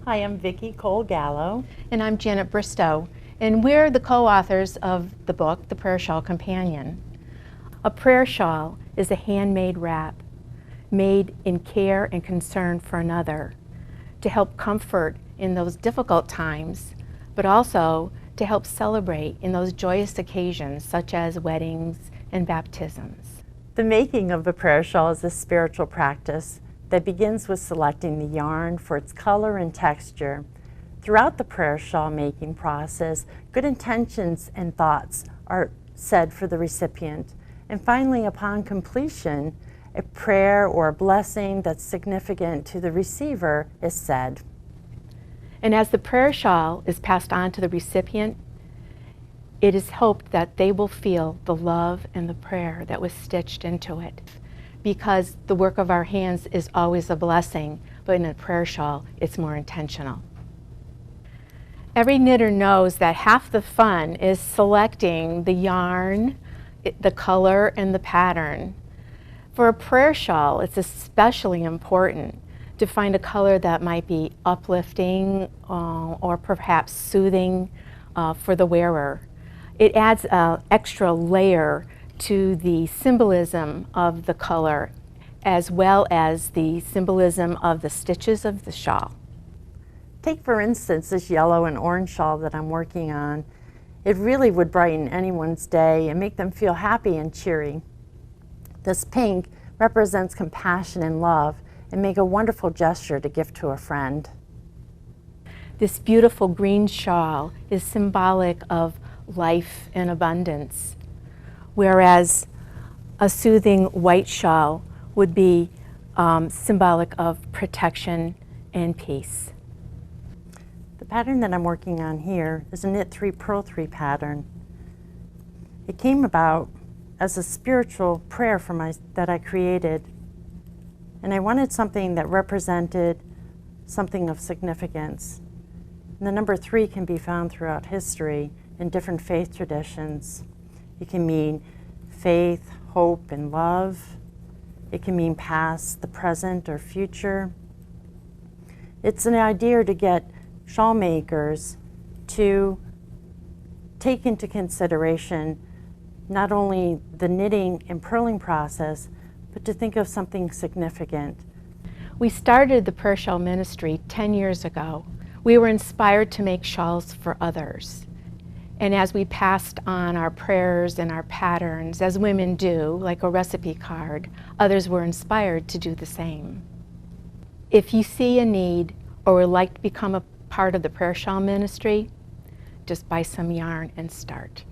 Hi, I'm Vicki Cole-Galo. And I'm Janet Bristow, and we're the co-authors of the book, The Prayer Shawl Companion. A prayer shawl is a handmade wrap made in care and concern for another to help comfort in those difficult times, but also to help celebrate in those joyous occasions such as weddings and baptisms. The making of the prayer shawl is a spiritual practice that begins with selecting the yarn for its color and texture. Throughout the prayer shawl making process, good intentions and thoughts are said for the recipient. And finally, upon completion, a prayer or a blessing that's significant to the receiver is said. And as the prayer shawl is passed on to the recipient, it is hoped that they will feel the love and the prayer that was stitched into it. Because the work of our hands is always a blessing, but in a prayer shawl, it's more intentional. Every knitter knows that half the fun is selecting the yarn, the color, and the pattern. For a prayer shawl, it's especially important to find a color that might be uplifting or perhaps soothing for the wearer. It adds an extra layer to the symbolism of the color, as well as the symbolism of the stitches of the shawl. Take, for instance, this yellow and orange shawl that I'm working on. It really would brighten anyone's day and make them feel happy and cheery. This pink represents compassion and love and make a wonderful gesture to give to a friend. This beautiful green shawl is symbolic of life and abundance, whereas a soothing white shawl would be symbolic of protection and peace. The pattern that I'm working on here is a knit 3 purl 3 pattern. It came about as a spiritual prayer that I created, and I wanted something that represented something of significance. And the number 3 can be found throughout history in different faith traditions. It can mean faith, hope, and love. It can mean past, the present, or future. It's an idea to get shawl makers to take into consideration not only the knitting and purling process, but to think of something significant. We started the Prayer Shawl Ministry 10 years ago. We were inspired to make shawls for others. And as we passed on our prayers and our patterns, as women do, like a recipe card, others were inspired to do the same. If you see a need or would like to become a part of the Prayer Shawl Ministry, just buy some yarn and start.